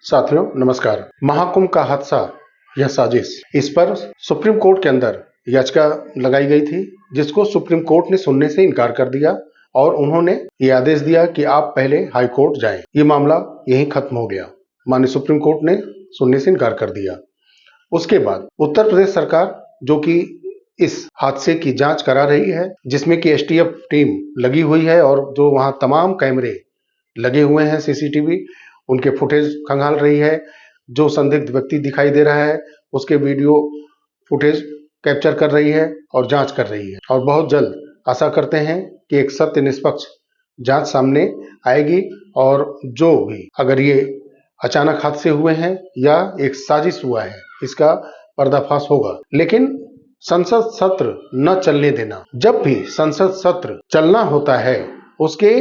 साथियों नमस्कार। महाकुंभ का हादसा, यह साजिश, इस पर सुप्रीम कोर्ट के अंदर याचिका लगाई गई थी, जिसको सुप्रीम कोर्ट ने सुनने से इनकार कर दिया और उन्होंने ये आदेश दिया कि आप पहले हाई कोर्ट जाएं। ये मामला यहीं खत्म हो गया। माननीय सुप्रीम कोर्ट ने सुनने से इनकार कर दिया। उसके बाद उत्तर प्रदेश सरकार, जो कि इस हादसे की जांच करा रही है, जिसमें कि एसटीएफ टीम लगी हुई है और जो वहां तमाम कैमरे लगे हुए हैं, सीसीटीवी, उनके फुटेज खंगाल रही है। जो संदिग्ध व्यक्ति दिखाई दे रहा है उसके वीडियो फुटेज कैप्चर कर रही है और जांच कर रही है और बहुत जल्द आशा करते हैं कि एक सत्य निष्पक्ष जांच सामने आएगी और जो भी अगर ये अचानक हादसे हुए हैं या एक साजिश हुआ है, इसका पर्दाफाश होगा। लेकिन संसद सत्र न चलने देना। जब भी संसद सत्र चलना होता है उसके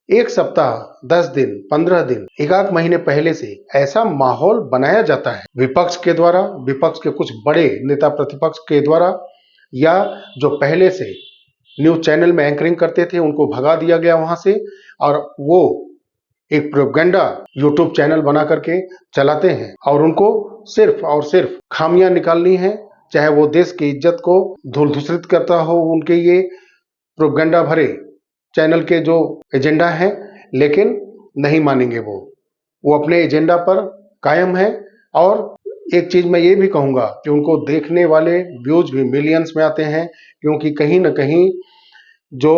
एक सप्ताह, 10 दिन, 15 दिन, एक आध महीने पहले से ऐसा माहौल बनाया जाता है विपक्ष के द्वारा, विपक्ष के कुछ बड़े नेता प्रतिपक्ष के द्वारा, या जो पहले से न्यूज चैनल में एंकरिंग करते थे उनको भगा दिया गया वहां से और वो एक प्रोपेगेंडा यूट्यूब चैनल बना करके चलाते हैं और उनको सिर्फ और सिर्फ खामियां निकालनी है, चाहे वो देश की इज्जत को धूल धूसरित करता हो। उनके ये प्रोपेगेंडा भरे चैनल के जो एजेंडा है, लेकिन नहीं मानेंगे वो अपने एजेंडा पर कायम है। और एक चीज मैं ये भी कहूंगा कि उनको देखने वाले व्यूज भी मिलियंस में आते हैं, क्योंकि कहीं ना कहीं जो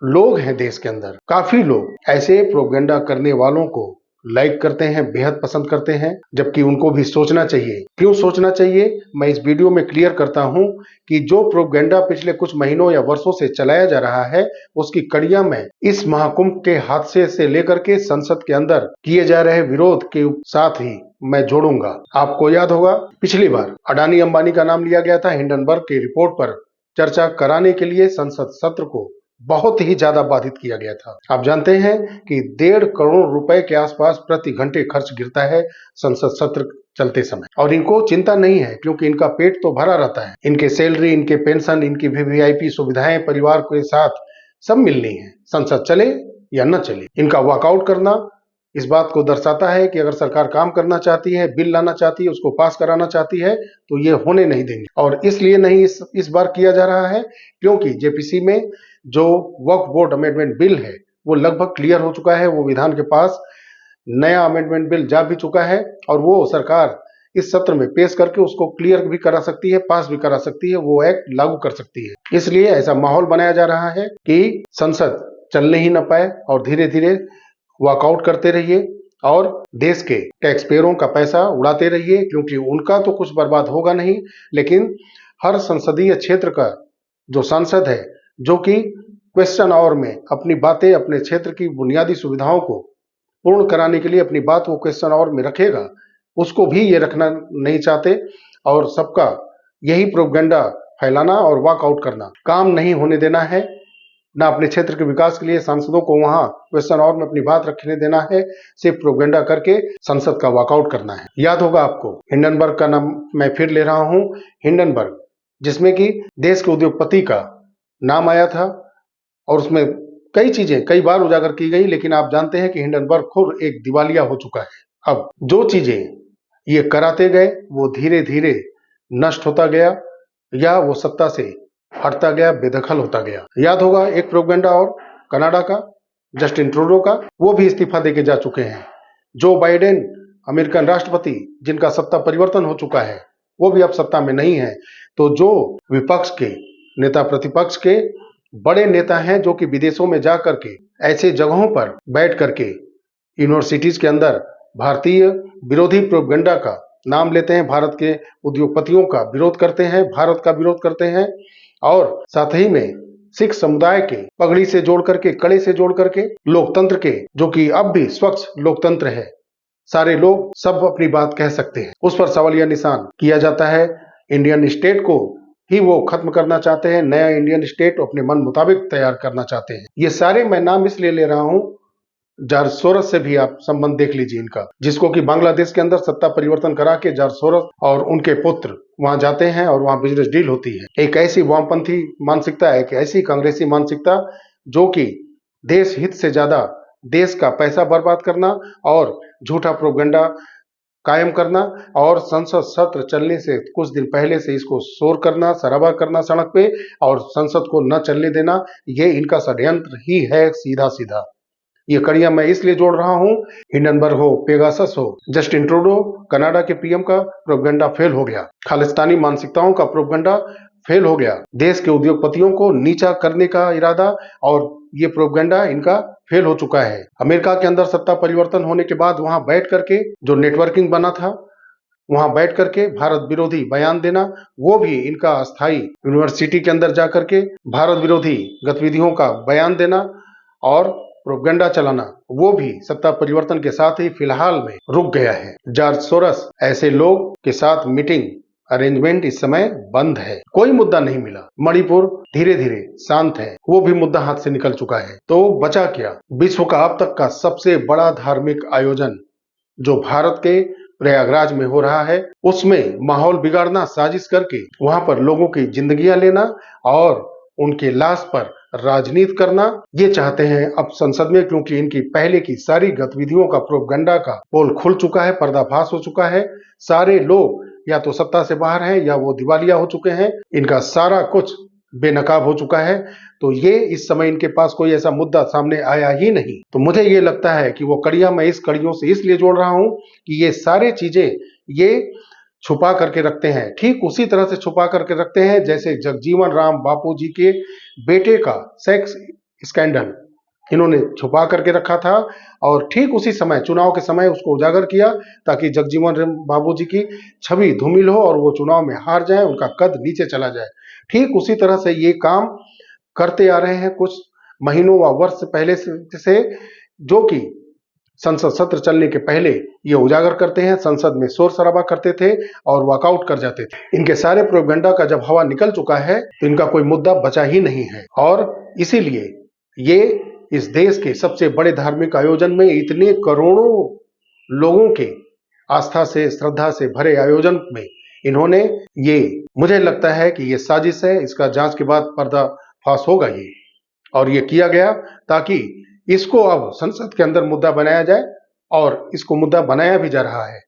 लोग हैं देश के अंदर, काफी लोग ऐसे प्रोपेगेंडा करने वालों को लाइक करते हैं, बेहद पसंद करते हैं, जबकि उनको भी सोचना चाहिए। क्यों सोचना चाहिए, मैं इस वीडियो में क्लियर करता हूं कि जो प्रोपेगेंडा पिछले कुछ महीनों या वर्षों से चलाया जा रहा है उसकी कड़ियां मैं इस महाकुंभ के हादसे से लेकर के संसद के अंदर किए जा रहे विरोध के साथ ही मैं जोड़ूंगा। आपको याद होगा पिछली बार अडानी अंबानी का नाम लिया गया था। हिंडनबर्ग की रिपोर्ट पर चर्चा कराने के लिए संसद सत्र को बहुत ही ज्यादा बाधित किया गया था। आप जानते हैं कि 1.5 करोड़ रुपए के आसपास प्रति घंटे खर्च गिरता है संसद सत्र चलते समय, और इनको चिंता नहीं है क्योंकि इनका पेट तो भरा रहता है। इनके सैलरी, इनके पेंशन, इनकी वीवीआईपी सुविधाएं परिवार के साथ सब मिलनी है, संसद चले या न चले। इनका वॉकआउट करना इस बात को दर्शाता है कि अगर सरकार काम करना चाहती है, बिल लाना चाहती है, उसको पास कराना चाहती है, तो ये होने नहीं देंगे। और इसलिए नहीं इस बार किया जा रहा है क्योंकि जेपीसी में जो वक्फ बोर्ड अमेंडमेंट बिल है वो लगभग क्लियर हो चुका है। वो विधान के पास नया अमेंडमेंट बिल जा भी चुका है और वो सरकार इस सत्र में पेश करके उसको क्लियर भी करा सकती है, पास भी करा सकती है, वो एक्ट लागू कर सकती है। इसलिए ऐसा माहौल बनाया जा रहा है कि संसद चलने ही न पाए और धीरे धीरे वॉकआउट करते रहिए और देश के टैक्स पेयरों का पैसा उड़ाते रहिए, क्योंकि उनका तो कुछ बर्बाद होगा नहीं, लेकिन हर संसदीय क्षेत्र का जो सांसद है, जो कि क्वेश्चन आवर में अपनी बातें, अपने क्षेत्र की बुनियादी सुविधाओं को पूर्ण कराने के लिए अपनी बात वो क्वेश्चन आवर में रखेगा, उसको भी ये रखना नहीं चाहते और सबका यही प्रोपेगेंडा फैलाना और वॉकआउट करना, काम नहीं होने देना है। ना अपने क्षेत्र के विकास के लिए सांसदों को वहां क्वेश्चन आवर में अपनी बात रखने देना है, सिर्फ प्रोपेगेंडा करके संसद का वॉकआउट करना है। याद होगा आपको, हिंडनबर्ग का नाम मैं फिर ले रहा हूं, हिंडनबर्ग, जिसमें कि देश के उद्योगपति का नाम आया था और उसमें कई चीजें कई बार उजागर की गई, लेकिन आप जानते हैं कि हिंडनबर्ग खुद एक दिवालिया हो चुका है। अब जो चीजें ये कराते गए वो धीरे धीरे नष्ट होता गया या वो सत्ता से हटता गया, बेदखल होता गया। याद होगा एक प्रोपेगेंडा और कनाडा का, जस्टिन ट्रूडो का, वो भी इस्तीफा देके जा चुके हैं। जो बाइडेन अमेरिकन राष्ट्रपति, जिनका सत्ता परिवर्तन हो चुका है, वो भी अब सत्ता में नहीं है। तो जो विपक्ष के नेता प्रतिपक्ष के बड़े नेता हैं जो कि विदेशों में जा करके ऐसे जगहों पर बैठ करके यूनिवर्सिटीज के अंदर भारतीय विरोधी प्रोपेगेंडा का नाम लेते हैं, भारत के उद्योगपतियों का विरोध करते हैं, भारत का विरोध करते हैं और साथ ही में सिख समुदाय के पगड़ी से जोड़ करके, कड़े से जोड़ करके, लोकतंत्र के, जो कि अब भी स्वच्छ लोकतंत्र है, सारे लोग सब अपनी बात कह सकते हैं, उस पर सवालिया निशान किया जाता है। इंडियन स्टेट को ही वो खत्म करना चाहते हैं, नया इंडियन स्टेट अपने मन मुताबिक तैयार करना चाहते हैं। ये सारे मैं नाम इसलिए ले रहा हूं, जॉर्ज सोरस से भी आप संबंध देख लीजिए इनका, जिसको कि बांग्लादेश के अंदर सत्ता परिवर्तन करा के जॉर्ज सोरस और उनके पुत्र वहां जाते हैं और वहां बिजनेस डील होती है। एक ऐसी वामपंथी मानसिकता है, एक ऐसी कांग्रेसी मानसिकता जो कि देश हित से ज्यादा देश का पैसा बर्बाद करना और झूठा प्रोपेगेंडा कायम करना और संसद सत्र चलने से कुछ दिन पहले से इसको शोर करना, शराबा करना सड़क पे और संसद को न चलने देना, ये इनका षड्यंत्र ही है सीधा सीधा। ये कड़ियां मैं इसलिए जोड़ रहा हूं, हिंडनबर्ग हो, पेगासस हो, जस्टिन ट्रूडो कनाडा के पीएम का प्रोपेगेंडा फेल हो गया, खालिस्तानी मानसिकताओं का प्रोपेगेंडा फेल हो गया, देश के उद्योगपतियों को नीचा करने का इरादा और ये प्रोपेगेंडा इनका फेल हो चुका है। अमेरिका के अंदर सत्ता परिवर्तन होने के बाद वहां बैठ करके जो नेटवर्किंग बना था, वहां बैठ करके भारत विरोधी बयान देना, वो भी इनका अस्थाई यूनिवर्सिटी के अंदर जाकर के भारत विरोधी गतिविधियों का बयान देना और प्रोपेगेंडा चलाना, वो भी सत्ता परिवर्तन के साथ ही फिलहाल में रुक गया है। जॉर्ज सोरस ऐसे लोग के साथ मीटिंग अरेंजमेंट इस समय बंद है, कोई मुद्दा नहीं मिला। मणिपुर धीरे धीरे शांत है, वो भी मुद्दा हाथ से निकल चुका है। तो बचा क्या? विश्व का अब तक का सबसे बड़ा धार्मिक आयोजन जो भारत के प्रयागराज में हो रहा है, उसमें माहौल बिगाड़ना, साजिश करके वहां पर लोगों की जिंदगियां लेना और उनके लाश पर राजनीति करना, ये चाहते हैं अब संसद में, क्योंकि इनकी पहले की सारी गतिविधियों का प्रोपेगेंडा का पोल खुल चुका है, पर्दाफाश हो चुका है। सारे लोग या तो सत्ता से बाहर हैं या वो दिवालिया हो चुके हैं, इनका सारा कुछ बेनकाब हो चुका है। तो ये इस समय इनके पास कोई ऐसा मुद्दा सामने आया ही नहीं। तो मुझे ये लगता है कि वो कड़ियां मैं इस कड़ियों से इसलिए जोड़ रहा हूं कि ये सारे चीजें ये छुपा करके रखते हैं, ठीक उसी तरह से छुपा करके रखते हैं जैसे जगजीवन राम बापू जी के बेटे का सेक्स स्कैंडल इन्होंने छुपा करके रखा था और ठीक उसी समय चुनाव के समय उसको उजागर किया ताकि जगजीवन राम बाबू जी की छवि धूमिल हो और वो चुनाव में हार जाए, उनका कद नीचे चला जाए। ठीक उसी तरह से ये काम करते आ रहे हैं कुछ महीनों व वर्ष पहले से, जो कि संसद सत्र चलने के पहले ये उजागर करते हैं, संसद में शोर शराबा करते थे और वॉकआउट कर जाते थे। इनके सारे प्रोपेगेंडा का जब हवा निकल चुका है तो इनका कोई मुद्दा बचा ही नहीं है और इसीलिए ये इस देश के सबसे बड़े धार्मिक आयोजन में इतने करोड़ों लोगों के आस्था से, श्रद्धा से भरे आयोजन में इन्होंने ये, मुझे लगता है कि ये साजिश है, इसका जांच के बाद पर्दाफाश होगा ये, और ये किया गया ताकि इसको अब संसद के अंदर मुद्दा बनाया जाए और इसको मुद्दा बनाया भी जा रहा है।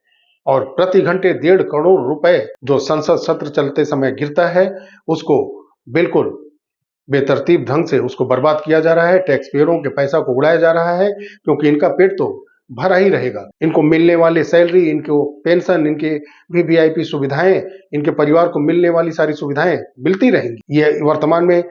और प्रति घंटे 1.5 करोड़ रुपए जो संसद सत्र चलते समय गिरता है, उसको बिल्कुल बेतरतीब ढंग से उसको बर्बाद किया जा रहा है, टैक्स पेयरों के पैसा को उड़ाया जा रहा है, क्योंकि इनका पेट तो भरा ही रहेगा। इनको मिलने वाले सैलरी, इनको पेंशन, इनके वीवीआईपी सुविधाएं, इनके परिवार को मिलने वाली सारी सुविधाएं मिलती रहेंगी। ये वर्तमान में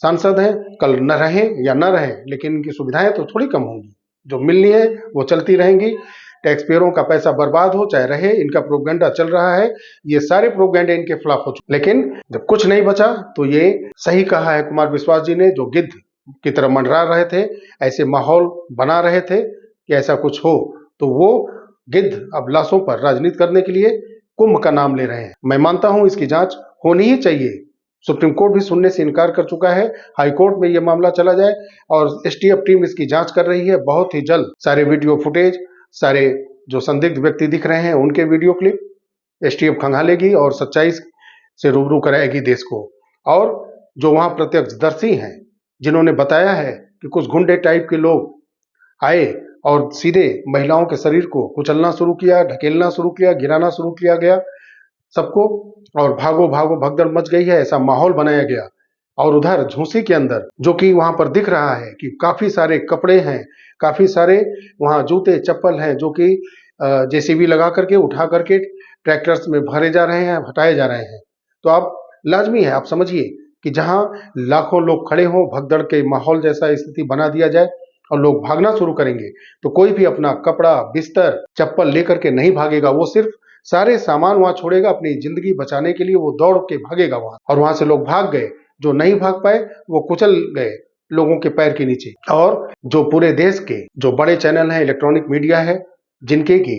सांसद हैं, कल न रहें या न रहें, लेकिन इनकी सुविधाएं तो थोड़ी कम होंगी, जो मिलनी है वो चलती रहेंगी। टैक्स पेयरों का पैसा बर्बाद हो चाहे रहे, इनका प्रोपेगेंडा चल रहा है, ये सारे प्रोपेगेंडे इनके फ्लॉप हो चुके। लेकिन जब कुछ नहीं बचा तो ये सही कहा है कुमार विश्वास जी ने, जो गिद्ध की तरह मंडरा रहे थे, ऐसे माहौल बना रहे थे कि ऐसा कुछ हो, तो वो गिद्ध अब लाशों पर राजनीति करने के लिए कुंभ का नाम ले रहे हैं। मैं मानता हूं इसकी जांच होनी ही चाहिए। सुप्रीम कोर्ट भी सुनने से इनकार कर चुका है, हाई कोर्ट में यह मामला चला जाए और एसटीएफ टीम इसकी जांच कर रही है। बहुत ही जल्द सारे वीडियो फुटेज, सारे जो संदिग्ध व्यक्ति दिख रहे हैं उनके वीडियो क्लिप एसटीएफ खंगालेगी और सच्चाई से रूबरू कराएगी देश को। और जो वहां प्रत्यक्षदर्शी हैं जिन्होंने बताया है कि कुछ गुंडे टाइप के लोग आए और सीधे महिलाओं के शरीर को कुचलना शुरू किया, ढकेलना शुरू किया, गिराना शुरू किया गया सबको, और भागो भागो भगदड़ मच गई है, ऐसा माहौल बनाया गया। और उधर झूसी के अंदर जो कि वहां पर दिख रहा है कि काफी सारे कपड़े हैं, काफी सारे वहां जूते चप्पल हैं, जो कि जेसीबी लगा करके उठा करके ट्रैक्टर्स में भरे जा रहे हैं, हटाए जा रहे हैं। तो अब लाजमी है, आप समझिए कि जहां लाखों लोग खड़े हों, भगदड़ के माहौल जैसा स्थिति बना दिया जाए और लोग भागना शुरू करेंगे, तो कोई भी अपना कपड़ा, बिस्तर, चप्पल लेकर के नहीं भागेगा। वो सिर्फ सारे सामान वहां छोड़ेगा, अपनी जिंदगी बचाने के लिए वो दौड़ के भागेगा वहां। और वहां से लोग भाग गए, जो नहीं भाग पाए वो कुचल गए लोगों के पैर के नीचे। और जो पूरे देश के जो बड़े चैनल हैं, इलेक्ट्रॉनिक मीडिया है, जिनके की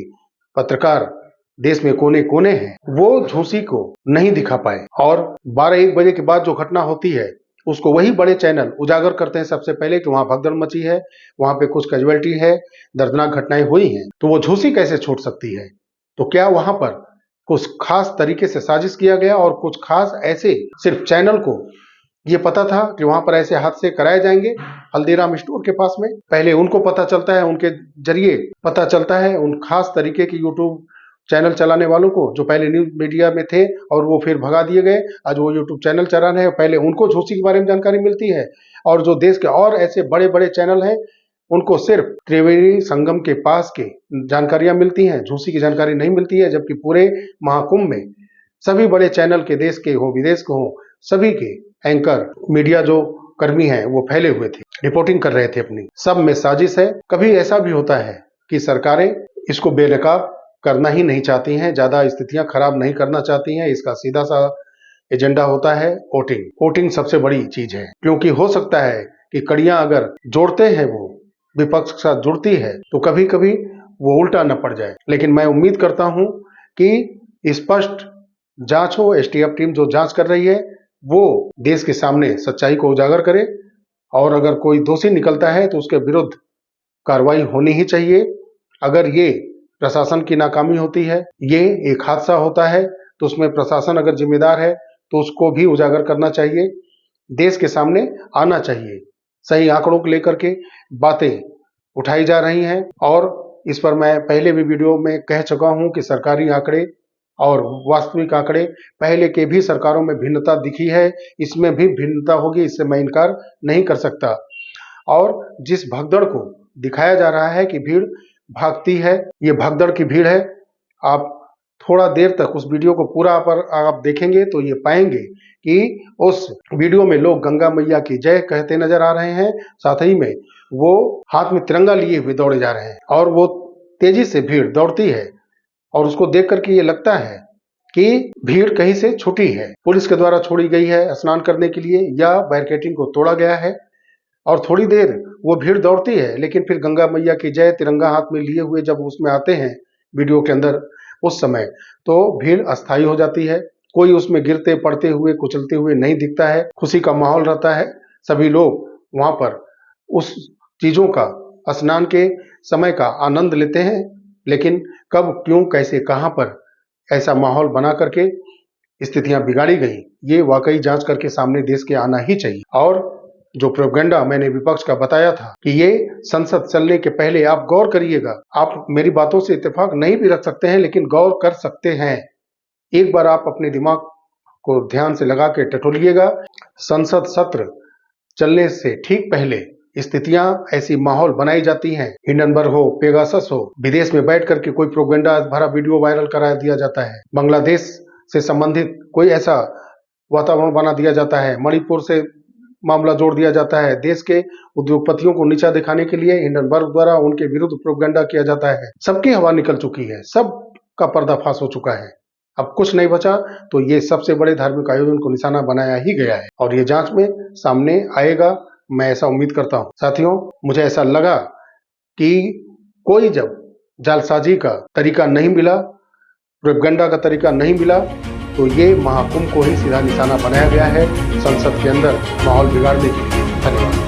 पत्रकार देश में कोने कोने हैं, वो झूसी को नहीं दिखा पाए। और 12-1 बजे के बाद जो घटना होती है उसको वही बड़े चैनल उजागर करते हैं सबसे पहले कि वहां भगदड़ मची है, वहां पे कुछ कैजुअलिटी है, दर्दनाक घटनाएं हुई हैं। तो वो झूसी कैसे छोड़ सकती है? तो क्या वहां पर कुछ खास तरीके से साजिश किया गया और कुछ खास ऐसे सिर्फ चैनल को ये पता था कि वहां पर ऐसे हादसे कराए जाएंगे हल्दीराम स्टोर के पास में। पहले उनको पता चलता है, उनके जरिए पता चलता है उन खास तरीके की यूट्यूब चैनल चलाने वालों को जो पहले न्यूज मीडिया में थे और वो फिर भगा दिए गए। आज वो यूट्यूब चैनल चला रहे हैं, पहले उनको झूसी के बारे में जानकारी मिलती है। और जो देश के और ऐसे बड़े बड़े चैनल हैं उनको सिर्फ त्रिवेणी संगम के पास की जानकारियां मिलती हैं, झूसी की जानकारी नहीं मिलती है। जबकि पूरे महाकुंभ में सभी बड़े चैनल के, देश के हो विदेश के हो, सभी के एंकर मीडिया जो कर्मी हैं वो फैले हुए थे, रिपोर्टिंग कर रहे थे अपनी। सब में साजिश है। कभी ऐसा भी होता है कि सरकारें इसको बेनकाब करना ही नहीं चाहती हैं, ज्यादा स्थितियां खराब नहीं करना चाहती हैं। इसका सीधा सा एजेंडा होता है वोटिंग। वोटिंग सबसे बड़ी चीज है, क्योंकि हो सकता है कि कड़ियां अगर जोड़ते हैं वो विपक्ष के साथ जुड़ती है तो कभी कभी वो उल्टा न पड़ जाए। लेकिन मैं उम्मीद करता हूं कि स्पष्ट जांच हो। एसटीएफ टीम जो जांच कर रही है वो देश के सामने सच्चाई को उजागर करे, और अगर कोई दोषी निकलता है तो उसके विरुद्ध कार्रवाई होनी ही चाहिए। अगर ये प्रशासन की नाकामी होती है, ये एक हादसा होता है, तो उसमें प्रशासन अगर जिम्मेदार है तो उसको भी उजागर करना चाहिए, देश के सामने आना चाहिए। सही आंकड़ों को लेकर के बातें उठाई जा रही हैं, और इस पर मैं पहले भी वीडियो में कह चुका हूं कि सरकारी आंकड़े और वास्तविक आंकड़े पहले के भी सरकारों में भिन्नता दिखी है, इसमें भी भिन्नता होगी, इससे मैं इनकार नहीं कर सकता। और जिस भगदड़ को दिखाया जा रहा है कि भीड़ भागती है, ये भगदड़ की भीड़ है। आप थोड़ा देर तक उस वीडियो को पूरा पर आप देखेंगे तो ये पाएंगे कि उस वीडियो में लोग गंगा मैया की जय कहते नजर आ रहे हैं, साथ ही में वो हाथ में तिरंगा लिए हुए दौड़े जा रहे हैं, और वो तेजी से भीड़ दौड़ती है, और उसको देख करके ये लगता है कि भीड़ कहीं से छूटी है, पुलिस के द्वारा छोड़ी गई है स्नान करने के लिए, या बैरिकेडिंग को तोड़ा गया है। और थोड़ी देर वो भीड़ दौड़ती है, लेकिन फिर गंगा मैया की जय तिरंगा हाथ में लिए हुए जब उसमें आते हैं वीडियो के अंदर, उस समय तो भीड़ अस्थायी हो जाती है। कोई उसमें गिरते पड़ते हुए कुचलते हुए नहीं दिखता है, खुशी का माहौल रहता है। सभी लोग वहां पर उस चीजों का, स्नान के समय का आनंद लेते हैं। लेकिन कब, क्यों, कैसे, कहां पर ऐसा माहौल बना करके स्थितियां बिगाड़ी गई, ये वाकई जांच करके सामने देश के आना ही चाहिए। और जो प्रोपेगेंडा मैंने विपक्ष का बताया था कि ये संसद चलने के पहले आप गौर करिएगा, आप मेरी बातों से इत्तेफाक नहीं भी रख सकते हैं लेकिन गौर कर सकते हैं। एक बार आप अपने दिमाग को ध्यान से लगा के टटोलिएगा। संसद सत्र चलने से ठीक पहले स्थितियां, ऐसी माहौल बनाई जाती हैं, हिंडनबर्ग हो, पेगासस हो, विदेश में बैठ करके कोई प्रोपेगेंडा भरा वीडियो वायरल करा दिया जाता है, बांग्लादेश से संबंधित कोई ऐसा वातावरण बना दिया जाता है, मणिपुर से मामला जोड़ दिया जाता है, देश के उद्योगपतियों को नीचा दिखाने के लिए हिंडनबर्ग द्वारा उनके विरुद्ध प्रोपेगेंडा किया जाता है। सबकी हवा निकल चुकी है, सब का पर्दाफाश हो चुका है, अब कुछ नहीं बचा। तो ये सबसे बड़े धार्मिक आयोजन को निशाना बनाया ही गया है, और ये जांच में सामने आएगा, मैं ऐसा उम्मीद करता हूं। साथियों, मुझे ऐसा लगा कि कोई जब जालसाजी का तरीका नहीं मिला, प्रोपेगेंडा का तरीका नहीं मिला, तो ये महाकुंभ को ही सीधा निशाना बनाया गया है संसद के अंदर माहौल बिगाड़ने के लिए। धन्यवाद।